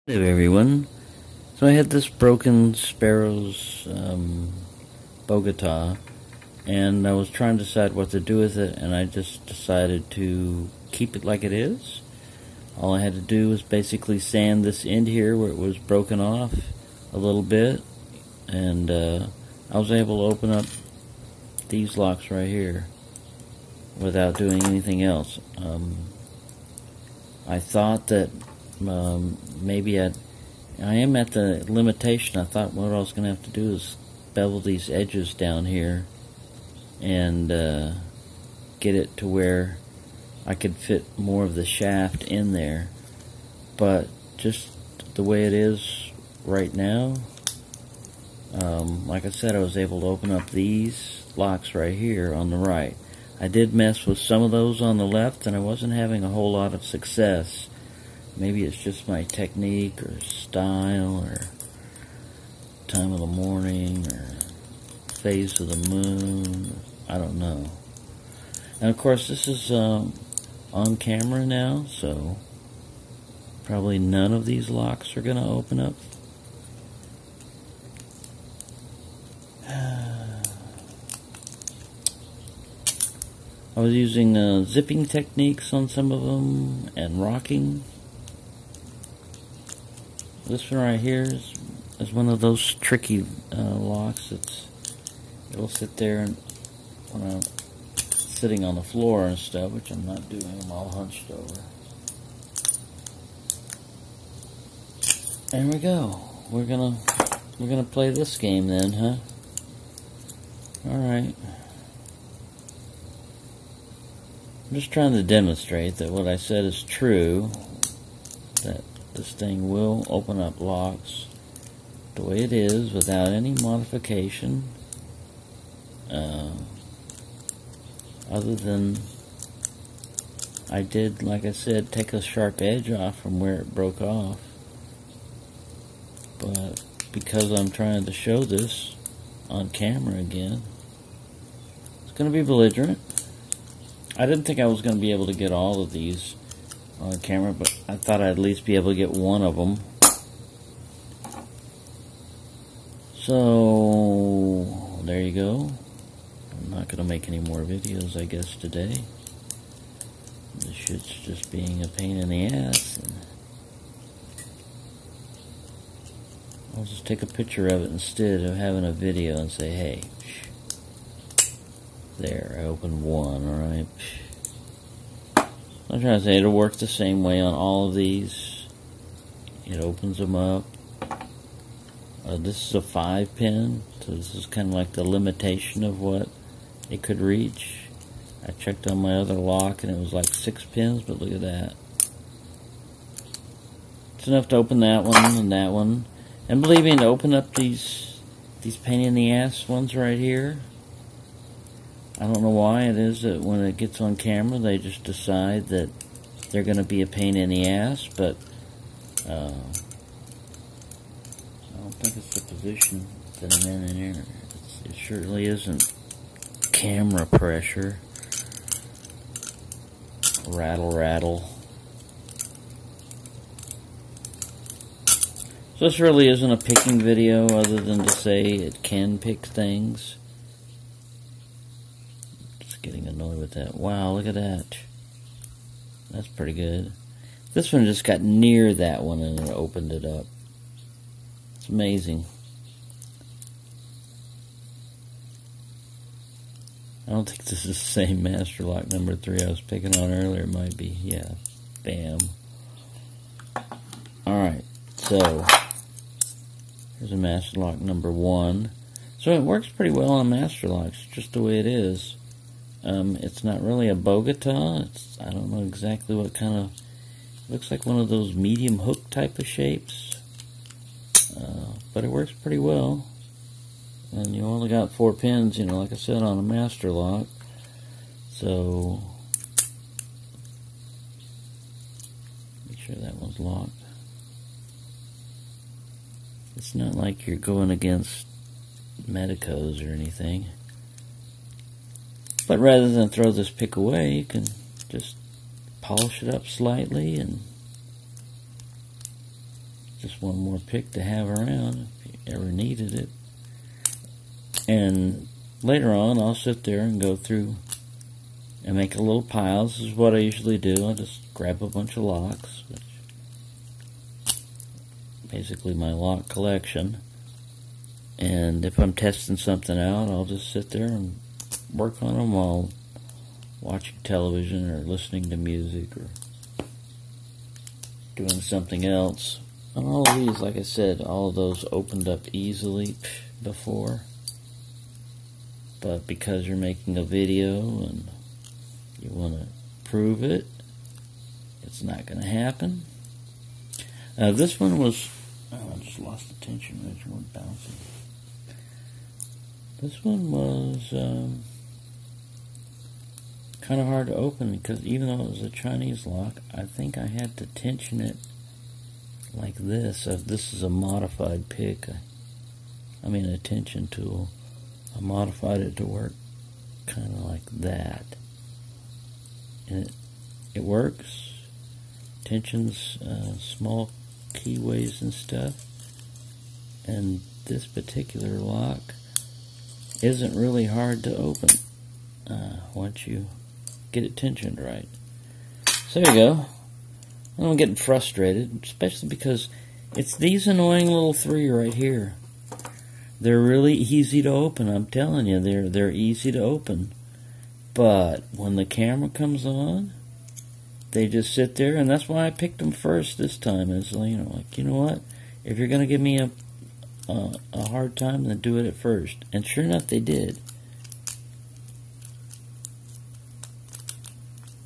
Hello everyone. So I had this broken Sparrows Bogota, and I was trying to decide what to do with it, and I just decided to keep it like it is. All I had to do was basically sand this end here where it was broken off a little bit, and I was able to open up these locks right here without doing anything else. I thought that maybe I am at the limitation. I thought what I was going to have to do is bevel these edges down here and get it to where I could fit more of the shaft in there. But just the way it is right now, like I said, I was able to open up these locks right here on the right. I did mess with some of those on the left, and I wasn't having a whole lot of success. Maybe it's just my technique or style or time of the morning or phase of the moon. I don't know. And of course this is on camera now, so probably none of these locks are going to open up. I was using zipping techniques on some of them and rocking. This one right here is one of those tricky locks. It'll sit there and when I'm sitting on the floor and stuff, which I'm not doing. I'm all hunched over. There we go. We're gonna play this game then, huh? All right. I'm just trying to demonstrate that what I said is true, that this thing will open up locks the way it is without any modification, other than I did, like I said, take a sharp edge off from where it broke off. But because I'm trying to show this on camera again, it's going to be belligerent. I didn't think I was going to be able to get all of these on camera, but I thought I'd at least be able to get one of them. So, there you go. I'm not going to make any more videos, I guess, today. This shit's just being a pain in the ass. And I'll just take a picture of it instead of having a video and say, hey, there, I opened one, alright. I'm trying to say it'll work the same way on all of these. It opens them up. This is a 5-pin, so this is kind of like the limitation of what it could reach. I checked on my other lock and it was like 6 pins, but look at that. It's enough to open that one and that one. And believe me, to open up these pain in the ass ones right here, I don't know why it is that when it gets on camera they just decide that they're going to be a pain in the ass, but I don't think it's the position that I'm in here. It surely isn't camera pressure. Rattle, rattle. So this really isn't a picking video other than to say it can pick things. Getting annoyed with that. Wow, look at that. That's pretty good. This one just got near that one and it opened it up. It's amazing. I don't think this is the same master lock number 3 I was picking on earlier. It might be. Yeah. Bam. Alright, so here's a master lock number 1. So it works pretty well on master locks, just the way it is. It's not really a Bogota. I don't know exactly what kind of... looks like one of those medium hook type of shapes. But it works pretty well. And you only got 4 pins, like I said, on a master lock. So, make sure that one's locked. It's not like you're going against medicos or anything. But rather than throw this pick away, you can just polish it up slightly and Just one more pick to have around if you ever needed it. And later on, I'll sit there and go through and make a little pile. This is what I usually do. I'll just grab a bunch of locks, which basically my lock collection. And if I'm testing something out, I'll just sit there and work on them while watching television or listening to music or doing something else. And all of these, like I said, all of those opened up easily before. But because you're making a video and you want to prove it, it's not going to happen. This one was... Oh, I just lost the tension. There's one bouncing. This one was kind of hard to open because even though it was a Chinese lock, I think I had to tension it like this. This is a modified pick. I mean a tension tool. I modified it to work kind of like that. And it works. Tensions small keyways and stuff. And this particular lock isn't really hard to open once you get it tensioned right. So there you go. I'm getting frustrated, especially because it's these annoying little three right here. They're really easy to open. I'm telling you, they're easy to open. But when the camera comes on, they just sit there, and that's why I picked them first this time. Is you know what? If you're gonna give me a hard time, then do it at first. And sure enough, they did.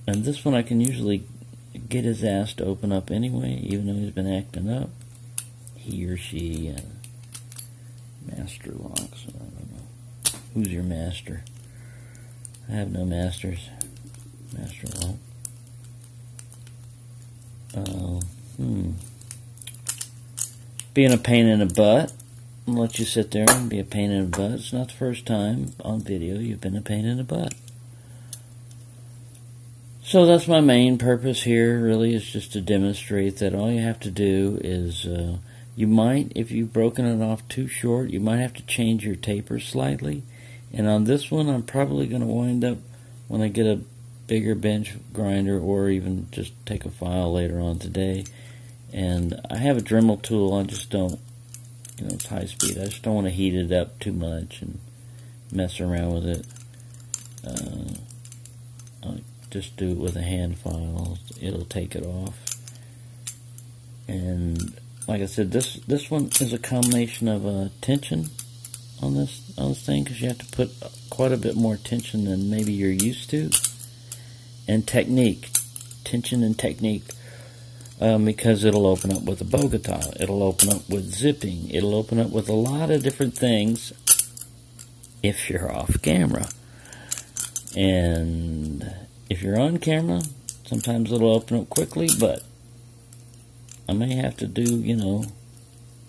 And this one I can usually get his ass to open up anyway, even though he's been acting up. He or she, master locks. I don't know. Who's your master? I have no masters. Master lock. Being a pain in the butt. I'll let you sit there and be a pain in the butt. It's not the first time on video you've been a pain in the butt. So that's my main purpose here, really, is just to demonstrate that all you have to do is, you might, if you've broken it off too short, you might have to change your taper slightly. And on this one, I'm probably going to wind up, when I get a bigger bench grinder, or even just take a file later on today. And I have a Dremel tool, I just don't, it's high speed. I just don't want to heat it up too much and mess around with it. I'll just do it with a hand file. It'll take it off. And like I said, this one is a combination of tension on this thing, because you have to put quite a bit more tension than maybe you're used to, and technique, tension and technique. Because it'll open up with a Bogota, it'll open up with zipping, it'll open up with a lot of different things if you're off camera. And if you're on camera, sometimes it'll open up quickly, but I may have to do,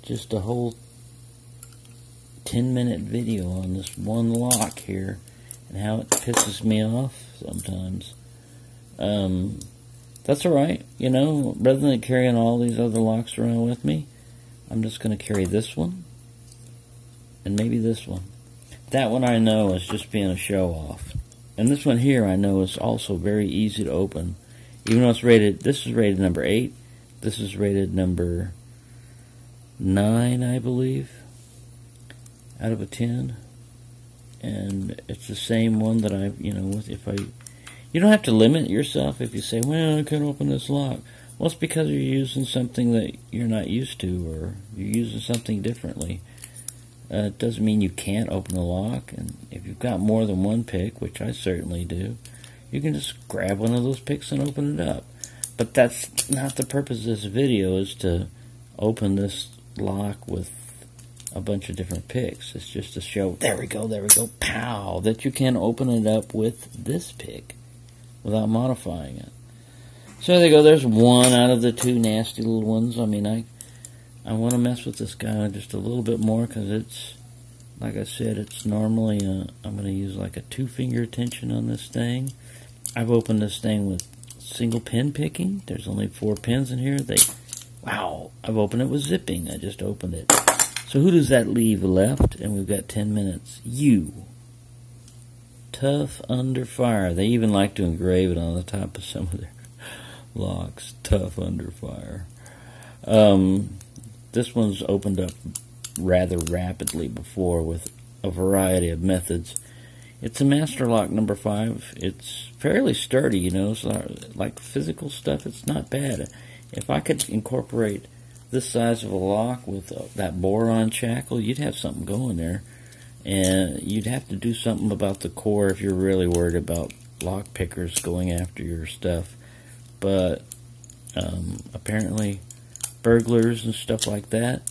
just a whole 10-minute video on this one lock here and how it pisses me off sometimes. That's alright, rather than carrying all these other locks around with me, I'm just going to carry this one, and maybe this one. That one I know is just being a show-off. And this one here I know is also very easy to open. Even though it's rated, this is rated number 8, this is rated number 9, I believe, out of a 10. And it's the same one that I, you don't have to limit yourself if you say, well, I can't open this lock. Well, it's because you're using something that you're not used to, or you're using something differently. It doesn't mean you can't open the lock, and if you've got more than one pick, which I certainly do, you can just grab one of those picks and open it up. But that's not the purpose of this video, is to open this lock with a bunch of different picks. It's just to show, there we go, pow, that you can open it up with this pick without modifying it. So there you go, there's one out of the two nasty little ones. I mean, I want to mess with this guy just a little bit more, because it's, like I said, it's normally, I'm going to use like a 2-finger tension on this thing. I've opened this thing with single pin picking. There's only 4 pins in here. They Wow, I've opened it with zipping. I just opened it. So who does that leave left? And we've got 10 minutes. You. Tough under fire. They even like to engrave it on the top of some of their locks. Tough under fire. This one's opened up rather rapidly before with a variety of methods. It's a master lock number 5. It's fairly sturdy, you know. So like physical stuff, it's not bad. If I could incorporate this size of a lock with that boron shackle, you'd have something going there. And you'd have to do something about the core if you're really worried about lock pickers going after your stuff. But apparently burglars and stuff like that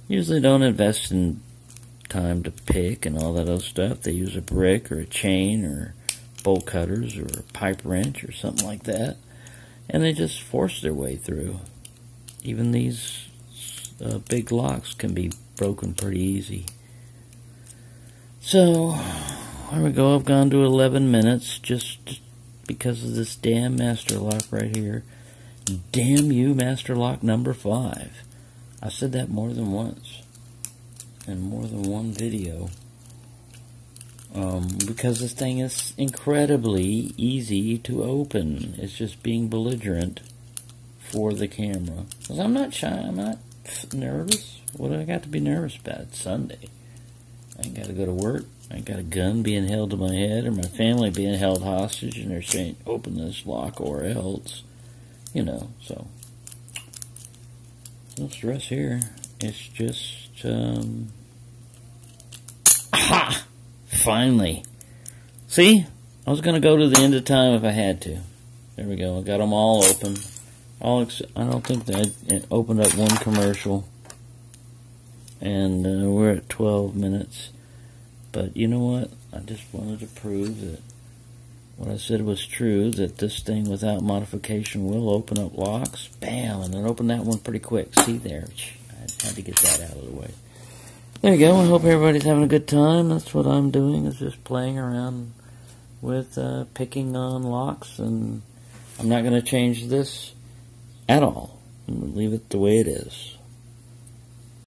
usually don't invest in time to pick and all that other stuff. They use a brick or a chain or bolt cutters or a pipe wrench or something like that, and they just force their way through. Even these big locks can be broken pretty easy. So there we go. I've gone to 11 minutes just because of this damn master lock right here. Damn you, master lock number 5. I said that more than once in more than one video. Because this thing is incredibly easy to open. It's just being belligerent for the camera. Because I'm not shy, I'm not nervous. What do I got to be nervous about? It's Sunday. I ain't got to go to work. I ain't got a gun being held to my head or my family being held hostage and they're saying, open this lock or else. You know, so. No stress here. It's just, aha! Finally. See? I was going to go to the end of time if I had to. There we go. I got them all open. I don't think that opened up one commercial. And we're at 12 minutes. But you know what? I just wanted to prove that what I said was true, that this thing without modification will open up locks. Bam! And then open that one pretty quick. See there? I had to get that out of the way. There you go. I hope everybody's having a good time. That's what I'm doing, is just playing around with picking on locks. And I'm not going to change this at all. I'm going to leave it the way it is.